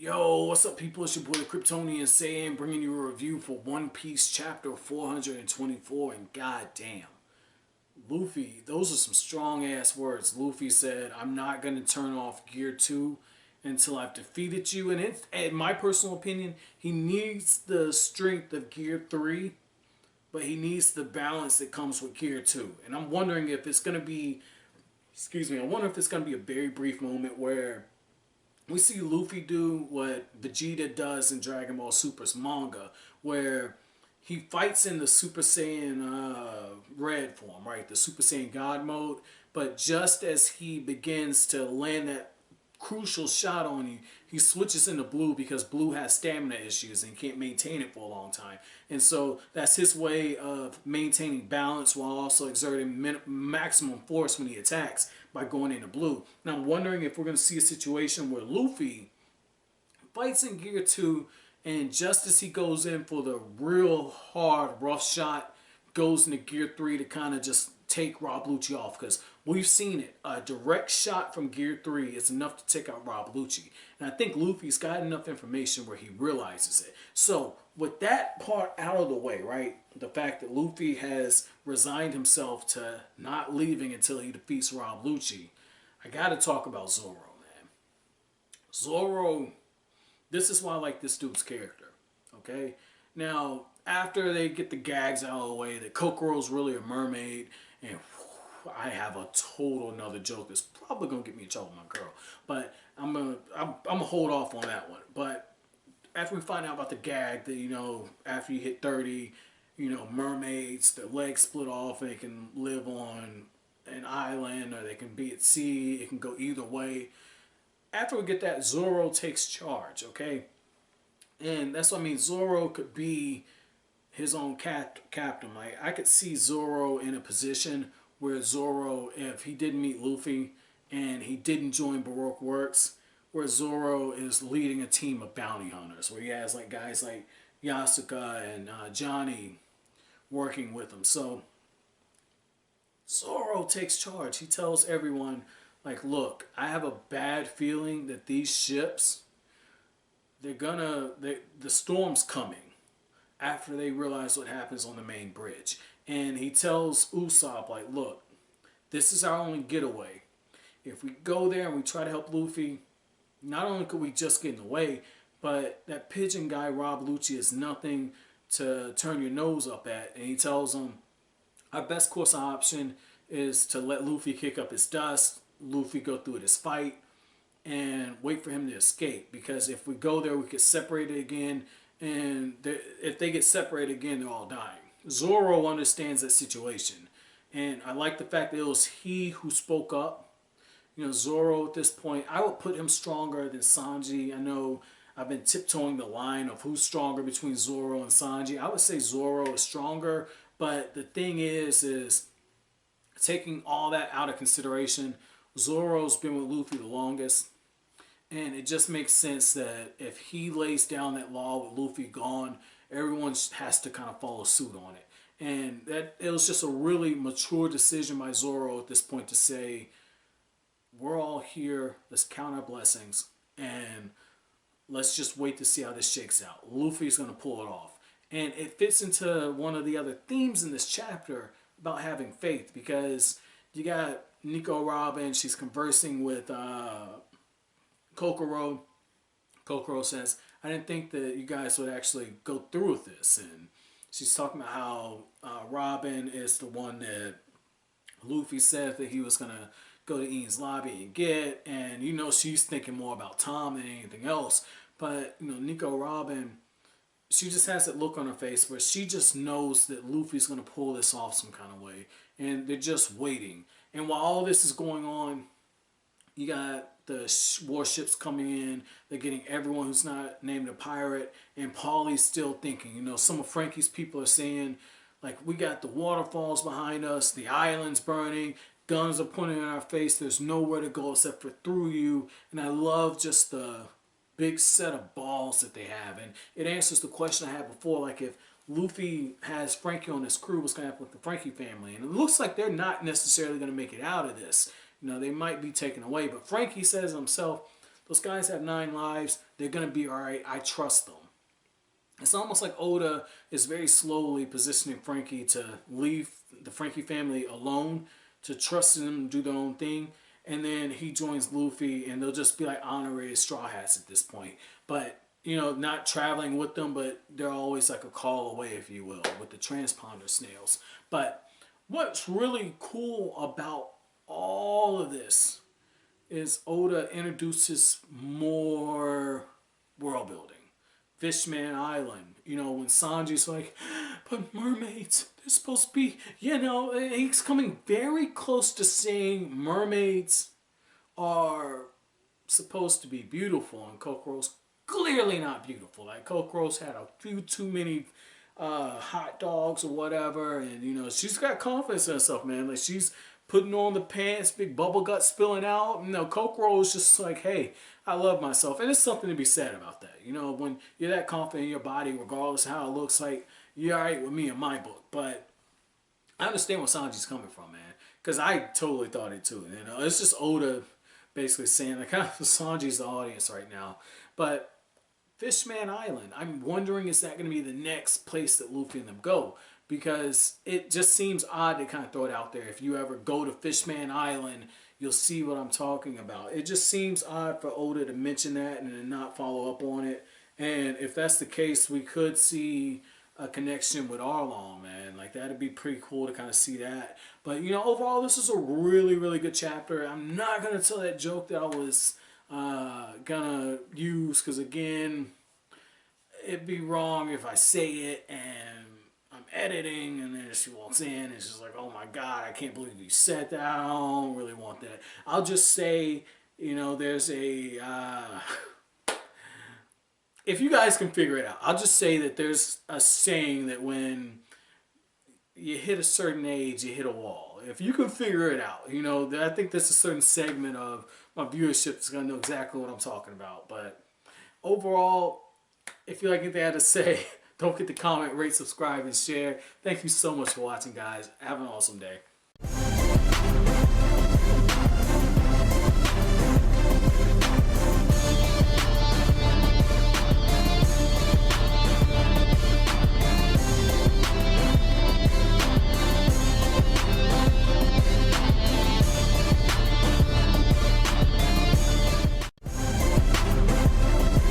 Yo, what's up, people? It's your boy, the Kryptonian saying, bringing you a review for One Piece chapter 424. And goddamn, Luffy, those are some strong ass words. Luffy said, I'm not going to turn off Gear 2 until I've defeated you. And in my personal opinion, he needs the strength of Gear 3, but he needs the balance that comes with Gear 2. And I'm wondering if it's going to be, I wonder if it's going to be a very brief moment where we see Luffy do what Vegeta does in Dragon Ball Super's manga, where he fights in the Super Saiyan red form, right? The Super Saiyan God mode. But just as he begins to land that crucial shot on you, he switches into blue because blue has stamina issues and can't maintain it for a long time. And so that's his way of maintaining balance while also exerting maximum force when he attacks by going into blue. Now I'm wondering if we're going to see a situation where Luffy fights in Gear 2 and just as he goes in for the real hard rough shot, goes into Gear 3 to kind of just take Rob Lucci off, because we've seen it. A direct shot from Gear 3 is enough to take out Rob Lucci. And I think Luffy's got enough information where he realizes it. So with that part out of the way, right? The fact that Luffy has resigned himself to not leaving until he defeats Rob Lucci, I gotta talk about Zoro, man. Zoro, this is why I like this dude's character, okay? Now, after they get the gags out of the way, that Kokoro's really a mermaid, and I have a total another joke that's probably gonna get me in trouble with my girl, but I'm gonna hold off on that one. But after we find out about the gag that, after you hit 30, mermaids, their legs split off and they can live on an island or they can be at sea. It can go either way. After we get that, Zoro takes charge, okay? And that's what I mean. Zoro could be his own captain. Like, I could see Zoro in a position where Zoro, if he didn't meet Luffy and he didn't join Baroque Works, where Zoro is leading a team of bounty hunters, where he has like guys like Yasuka and Johnny working with him. So Zoro takes charge. He tells everyone, like, look, I have a bad feeling that these ships, the storm's coming after they realize what happens on the main bridge. And he tells Usopp, like, look, this is our only getaway. If we go there and we try to help Luffy, not only could we just get in the way, but that pigeon guy, Rob Lucci, is nothing to turn your nose up at. And he tells him, our best course of option is to let Luffy kick up his dust, Luffy go through this fight, and wait for him to escape. Because if we go there, we get separated again, and if they get separated again, they're all dying. Zoro understands that situation, and I like the fact that it was he who spoke up. Zoro at this point, I would put him stronger than Sanji. I know I've been tiptoeing the line of who's stronger between Zoro and Sanji. I would say Zoro is stronger, but the thing is taking all that out of consideration, Zoro's been with Luffy the longest, and it just makes sense that if he lays down that law with Luffy gone, everyone has to kind of follow suit on it. And that it was just a really mature decision by Zoro at this point to say, we're all here, let's count our blessings, and let's just wait to see how this shakes out. Luffy's going to pull it off. And it fits into one of the other themes in this chapter about having faith, because you got Nico Robin, she's conversing with Kokoro. Kokoro says, I didn't think that you guys would actually go through with this. And she's talking about how Robin is the one that Luffy said that he was going to go to Enies Lobby and get. And she's thinking more about Tom than anything else. But Nico Robin, she just has that look on her face where she just knows that Luffy's going to pull this off some kind of way. And they're just waiting. And while all this is going on, you got the warships coming in. They're getting everyone who's not named a pirate. And Paulie's still thinking. Some of Frankie's people are saying, like, we got the waterfalls behind us. The island's burning. Guns are pointing in our face. There's nowhere to go except for through you. And I love just the big set of balls that they have. And it answers the question I had before, like, if Luffy has Frankie on his crew, what's going to happen with the Frankie family? And it looks like they're not necessarily going to make it out of this. They might be taken away. But Frankie says himself, Those guys have 9 lives. They're going to be all right. I trust them. It's almost like Oda is very slowly positioning Frankie to leave the Frankie family alone, to trust them to do their own thing. And then he joins Luffy, and they'll just be like honorary Straw Hats at this point. But, you know, not traveling with them, but they're always like a call away, if you will, with the transponder snails. But what's really cool about all of this is Oda introduces more world building. Fishman Island, you know, when Sanji's like, but mermaids, they're supposed to be, you know, he's coming very close to saying mermaids are supposed to be beautiful, and Kokoro's clearly not beautiful. Like, Kokoro's had a few too many hot dogs or whatever, and, you know, she's got confidence in herself, man. Like, she's putting on the pants, big bubble gut spilling out. You know, Kokoro is just like, hey, I love myself. And there's something to be said about that. You know, when you're that confident in your body, regardless of how it looks, like, you're all right with me in my book. But I understand where Sanji's coming from, man. Because I totally thought it too. You know, it's just Oda basically saying, like, Sanji's the audience right now. But Fishman Island, I'm wondering, is that going to be the next place that Luffy and them go? Because it just seems odd to kind of throw it out there. If you ever go to Fishman Island, you'll see what I'm talking about. It just seems odd for Oda to mention that and then not follow up on it. And if that's the case, we could see a connection with Arlong, man. Like, that'd be pretty cool to kind of see that. But, you know, overall, this is a really, really good chapter. I'm not going to tell that joke that I was going to use, because, again, it'd be wrong if I say it and I'm editing and then she walks in and she's like, oh my God, I can't believe you said that. I don't really want that. I'll just say, you know, there's a, if you guys can figure it out, I'll just say that there's a saying that when you hit a certain age, you hit a wall. If you can figure it out, you know, I think there's a certain segment of my viewership that's going to know exactly what I'm talking about. But overall, if you like anything I had to say, don't forget to comment, rate, subscribe, and share. Thank you so much for watching, guys. Have an awesome day.